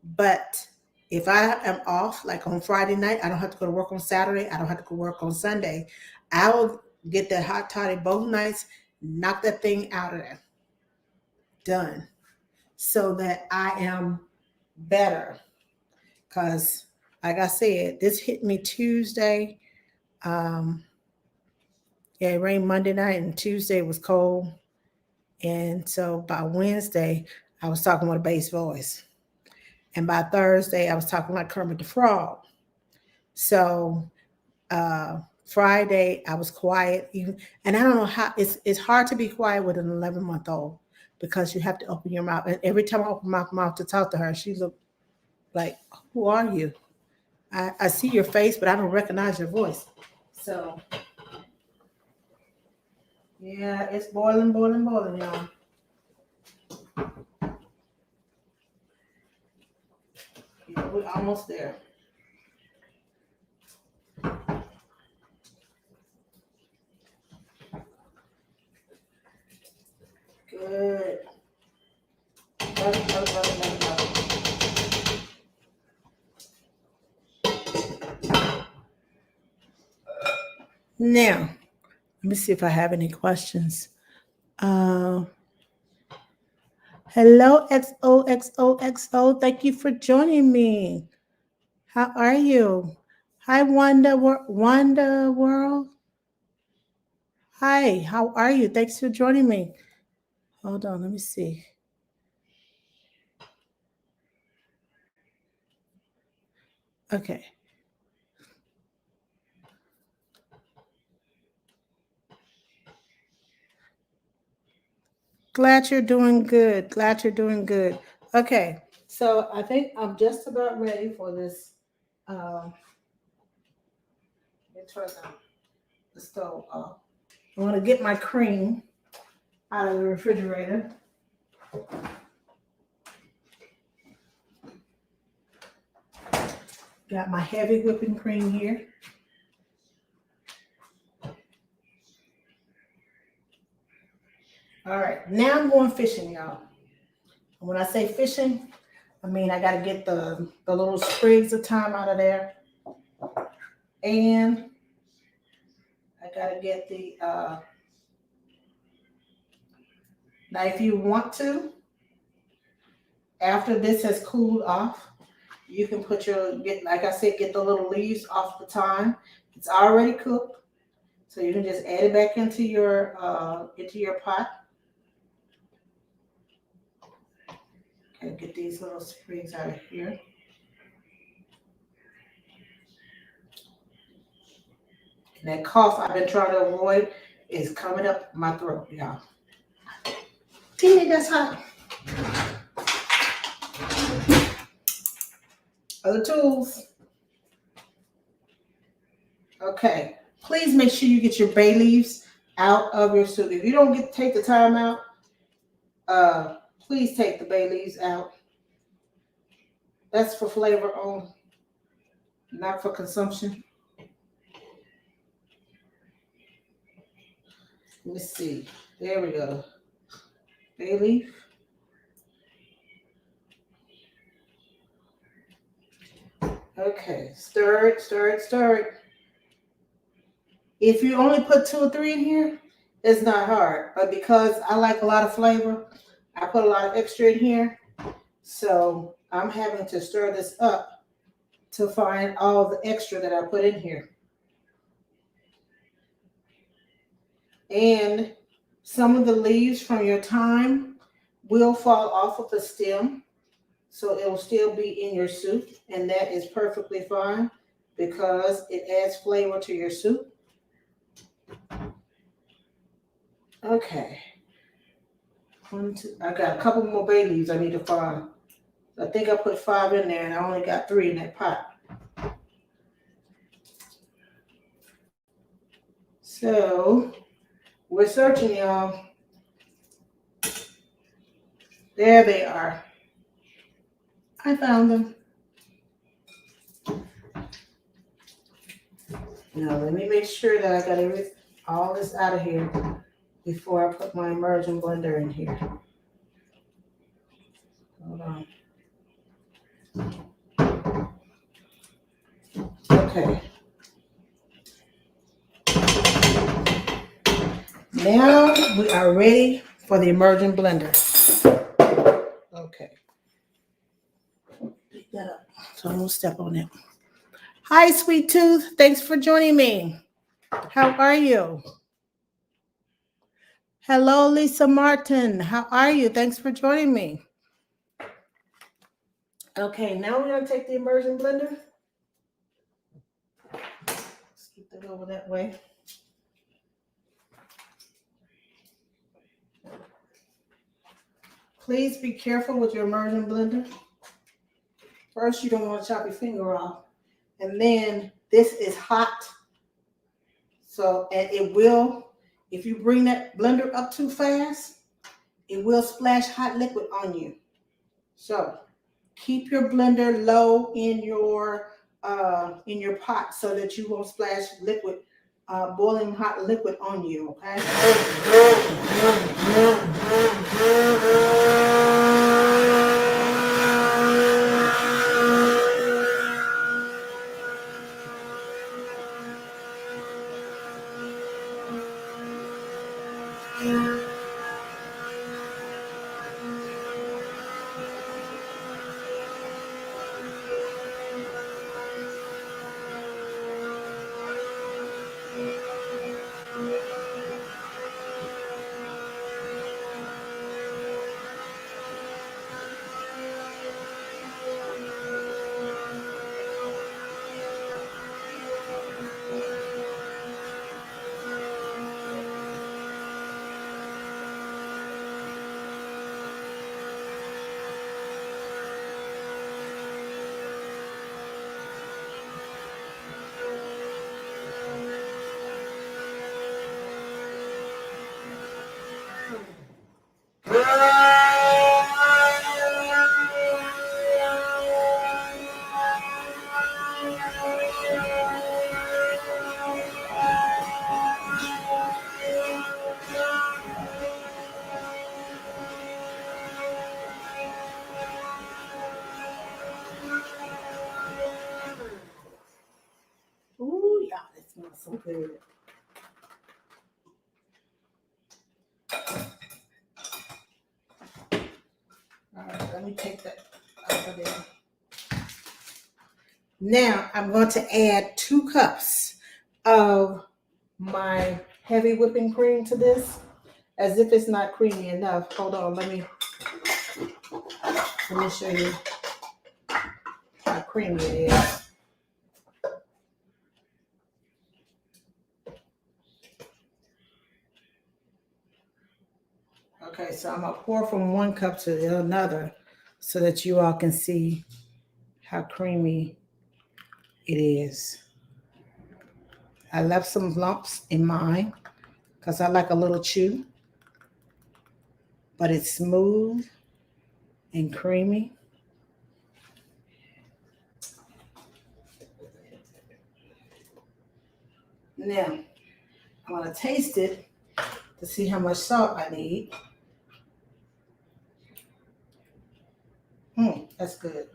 Speaker 1: But if I am off, like on Friday night, I don't have to go to work on Saturday. I don't have to go work on Sunday. I will get that hot toddy both nights, knock that thing out of there, done, so that I am better. Because, like I said, this hit me Tuesday. Um, yeah, it rained Monday night, and Tuesday was cold. And so by Wednesday, I was talking with a bass voice. And by Thursday, I was talking like Kermit the Frog. So Friday, I was quiet. Even, and I don't know how it's hard to be quiet with an 11-month-old because you have to open your mouth. And every time I open my mouth to talk to her, she looked like, "Who are you? I see your face, but I don't recognize your voice." So yeah, it's boiling, boiling, boiling, y'all. Yeah, we're almost there. Good. Love it, love it, love it, love it, love it. Now, let me see if I have any questions. Uh, hello, XOXOXO. Thank you for joining me. How are you? Hi, Wanda World. Hi, how are you? Thanks for joining me. Hold on, let me see. Okay. Glad you're doing good. Glad you're doing good. Okay, so I think I'm just about ready for this. Let me turn the stove off. I'm gonna get my cream out of the refrigerator. Got my heavy whipping cream here. All right, now I'm going fishing, y'all. And when I say fishing, I mean I gotta get the little sprigs of thyme out of there. And I gotta get the, now if you want to, after this has cooled off, you can put like I said, get the little leaves off the thyme. It's already cooked. So you can just add it back into your pot. Okay, get these little sprigs out of here. And that cough I've been trying to avoid is coming up my throat, y'all. Teeny, that's hot. Other tools. Okay. Please make sure you get your bay leaves out of your soup. If you don't take the time out, please take the bay leaves out. That's for flavor only, not for consumption. Let me see. There we go. Bay leaf. Okay. Stir it, stir it, stir it. If you only put 2 or 3 in here, it's not hard. But because I like a lot of flavor, I put a lot of extra in here. So I'm having to stir this up to find all the extra that I put in here. And some of the leaves from your thyme will fall off of the stem. So it will still be in your soup. And that is perfectly fine because it adds flavor to your soup. Okay. 1, 2. I got a couple more bay leaves I need to find. I think I put 5 in there and I only got 3 in that pot. So we're searching, y'all. There they are. I found them. Now let me make sure that I got all this out of here before I put my immersion blender in here. Hold on. Okay. Now we are ready for the immersion blender. Okay. Pick that up. So I'm gonna step on it. Hi, Sweet Tooth. Thanks for joining me. How are you? Hello, Lisa Martin. How are you? Thanks for joining me. Okay, now we're gonna take the immersion blender. Let's keep that over that way. Please be careful with your immersion blender. First, you don't want to chop your finger off. And then this is hot. So, and it will, if you bring that blender up too fast, it will splash hot liquid on you. So keep your blender low in your pot so that you won't splash liquid, boiling hot liquid on you, okay? Ooh, yeah, that smells so good. me take that out of there. Now I'm going to add 2 cups of my heavy whipping cream to this, as if it's not creamy enough. Hold on, let me show you how creamy it is. Okay, so I'm gonna pour from 1 cup to another so that you all can see how creamy it is. I left some lumps in mine because I like a little chew, but it's smooth and creamy. Now, I'm gonna taste it to see how much salt I need. That's good.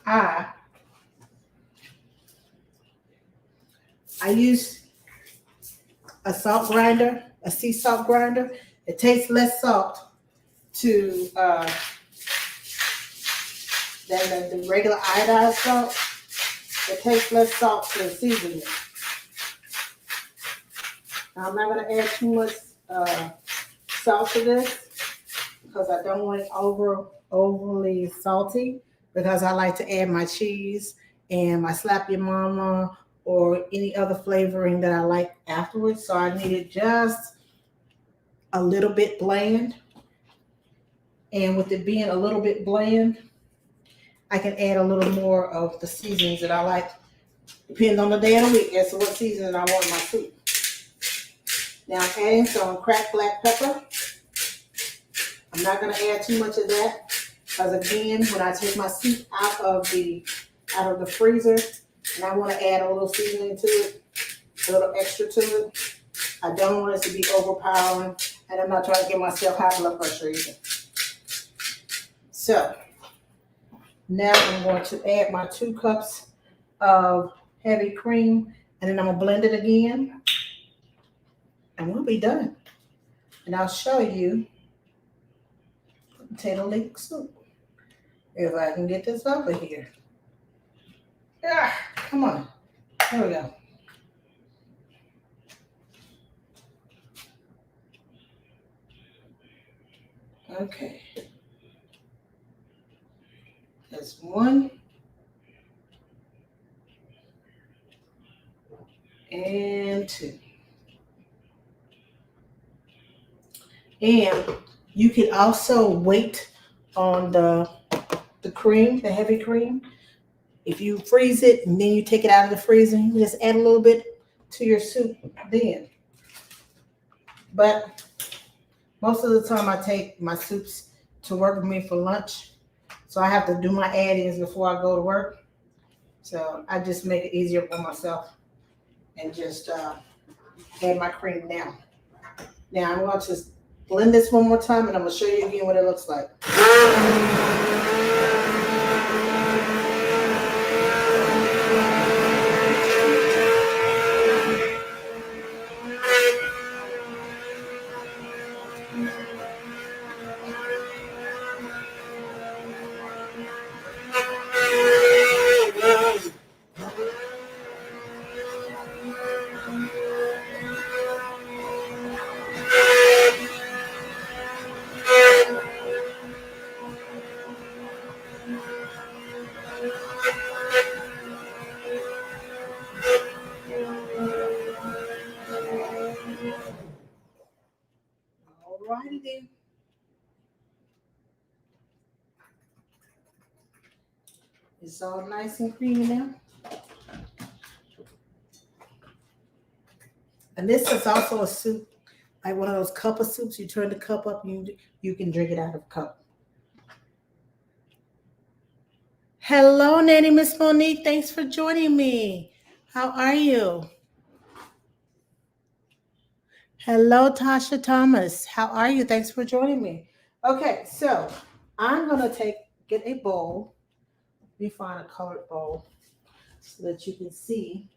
Speaker 1: I use a salt grinder, a sea salt grinder. It takes less salt to than the regular iodized salt. It takes less salt to season it. Now, I'm not going to add too much salt to this because I don't want it overly salty, because I like to add my cheese and my slap your mama or any other flavoring that I like afterwards. So I need it just a little bit bland. And with it being a little bit bland, I can add a little more of the seasonings that I like, depending on the day of the week as to what seasoning I want in my soup. Now I'm adding some cracked black pepper. I'm not going to add too much of that because, again, when I take my soup out of the freezer and I want to add a little seasoning to it, a little extra to it, I don't want it to be overpowering, and I'm not trying to give myself high blood pressure either. So now I'm going to add my 2 cups of heavy cream, and then I'm going to blend it again, and we'll be done. And I'll show you potato leek soup. If I can get this over here. Come on. There we go. Okay. That's 1. And 2. And you can also wait on the cream, the heavy cream. If you freeze it and then you take it out of the freezer, you just add a little bit to your soup then. But most of the time I take my soups to work with me for lunch. So I have to do my add-ins before I go to work. So I just make it easier for myself and just add my cream now. Now I'm going to blend this one more time, and I'm going to show you again what it looks like. Alrighty then. It's all nice and creamy now. And this is also a soup, like one of those cup of soups. You turn the cup up, you can drink it out of a cup. Hello, Nanny Miss Monique. Thanks for joining me. How are you? Hello, Tasha Thomas. How are you? Thanks for joining me. Okay, so I'm going to get a bowl. Let me find a colored bowl so that you can see.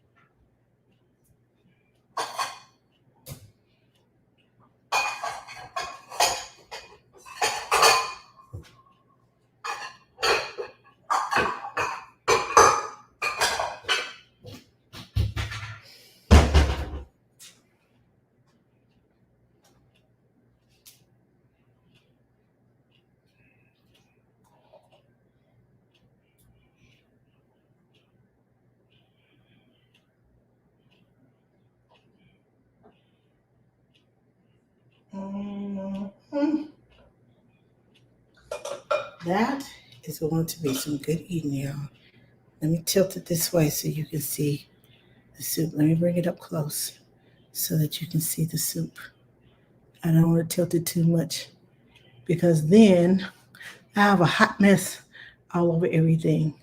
Speaker 1: that is going to be some good eating, y'all. Let me tilt it this way so you can see the soup. Let me bring it up close so that you can see the soup. I don't want to tilt it too much because then I have a hot mess all over everything.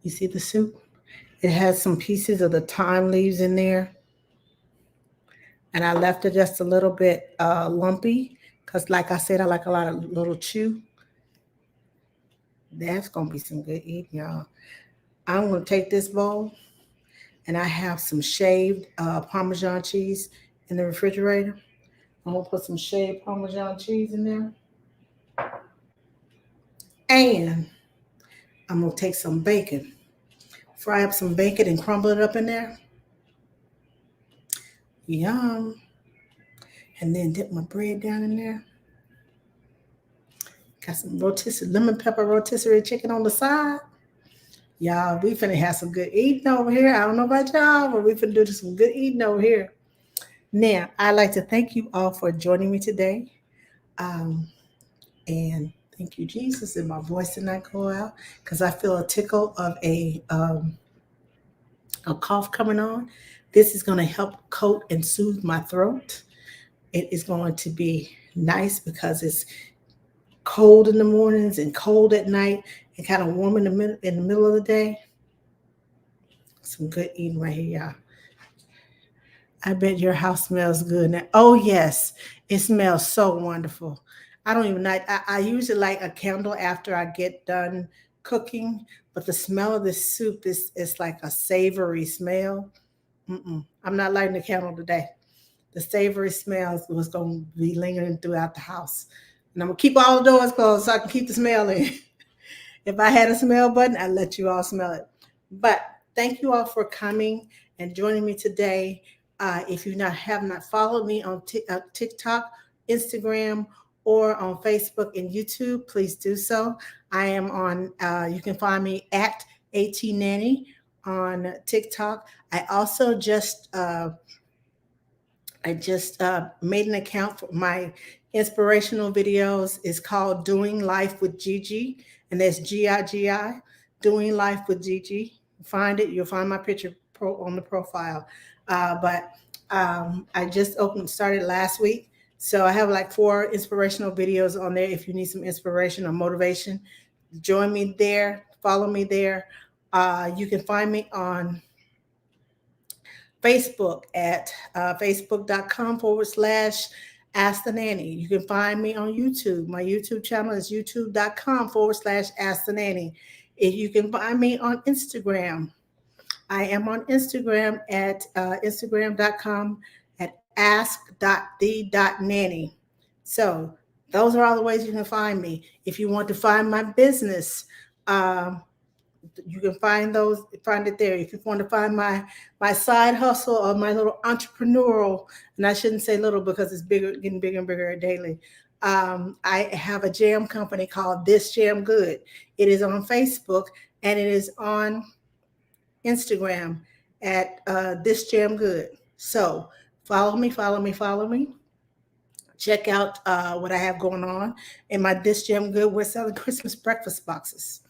Speaker 1: You see the soup? It has some pieces of the thyme leaves in there. And I left it just a little bit lumpy because, like I said, I like a lot of little chew. That's going to be some good eating, y'all. I'm going to take this bowl, and I have some shaved Parmesan cheese in the refrigerator. I'm going to put some shaved Parmesan cheese in there. And I'm going to take some bacon, fry up some bacon and crumble it up in there. Yum. And then dip my bread down in there. Got some rotisserie, lemon pepper rotisserie chicken on the side. Y'all, we finna have some good eating over here. I don't know about y'all, but we finna do some good eating over here. Now, I'd like to thank you all for joining me today. And thank you, Jesus, and my voice did not go out because I feel a tickle of a cough coming on. This is going to help coat and soothe my throat. It is going to be nice because it's cold in the mornings and cold at night and kind of warm in the middle of the day. Some good eating right here, y'all. I bet your house smells good now. Oh, yes. It smells so wonderful. I don't even like, I usually light a candle after I get done cooking, but the smell of this soup is like a savory smell. I'm not lighting the candle today. The savory smell was going to be lingering throughout the house. And I'm going to keep all the doors closed so I can keep the smell in. If I had a smell button, I'd let you all smell it. But thank you all for coming and joining me today. If you have not followed me on TikTok, Instagram, or on Facebook and YouTube, please do so. I am on, you can find me at ATNanny on TikTok. I also just made an account for my inspirational videos. It's called Doing Life with Gigi, and that's Gigi, Doing Life with Gigi. Find it. You'll find my picture on the profile. But I just started last week. So I have like 4 inspirational videos on there. If you need some inspiration or motivation, join me there. Follow me there. You can find me on Facebook at facebook.com/Ask the Nanny. You can find me on YouTube. My YouTube channel is youtube.com/Ask the Nanny. If you can find me on Instagram, I am on Instagram at instagram.com at ask.the.nanny. So those are all the ways you can find me. If you want to find my business, you can find it there. If you want to find my side hustle or my little entrepreneurial, and I shouldn't say little because it's getting bigger and bigger daily. I have a jam company called This Jam Good. It is on Facebook and it is on Instagram at This Jam Good. So follow me. Check out what I have going on in my This Jam Good. We're selling Christmas breakfast boxes.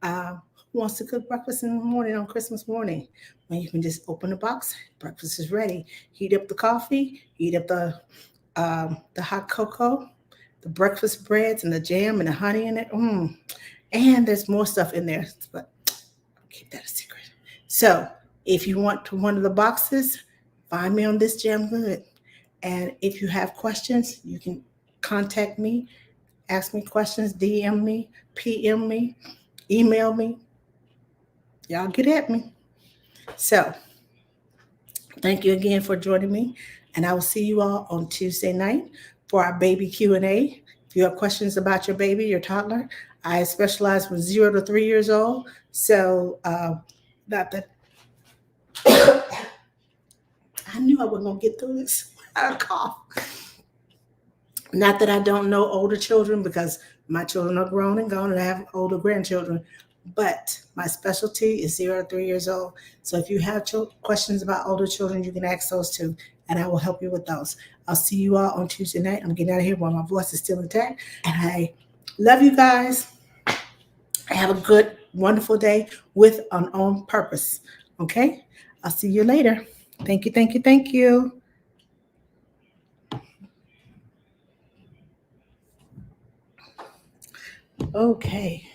Speaker 1: Who wants to cook breakfast in the morning on Christmas morning? Well, you can just open the box. Breakfast is ready. Heat up the coffee. Heat up the hot cocoa, the breakfast breads, and the jam and the honey in it. And there's more stuff in there, but I'll keep that a secret. So if you want one of the boxes, find me on This Jam Good. And if you have questions, you can contact me, ask me questions, DM me, PM me, email me. Y'all get at me. So thank you again for joining me. And I will see you all on Tuesday night for our baby Q&A. If you have questions about your baby, your toddler, I specialize from 0 to 3 years old. So not that I knew I wasn't going to get through this. I cough. Not that I don't know older children because my children are grown and gone and I have older grandchildren, but my specialty is 0 to 3 years old. So if you have questions about older children, you can ask those too, and I will help you with those. I'll see you all on Tuesday night. I'm getting out of here while my voice is still intact, and I Love you guys. Have a good, wonderful day with an on purpose. Okay? I'll see you later. Thank you, thank you, thank you. Okay.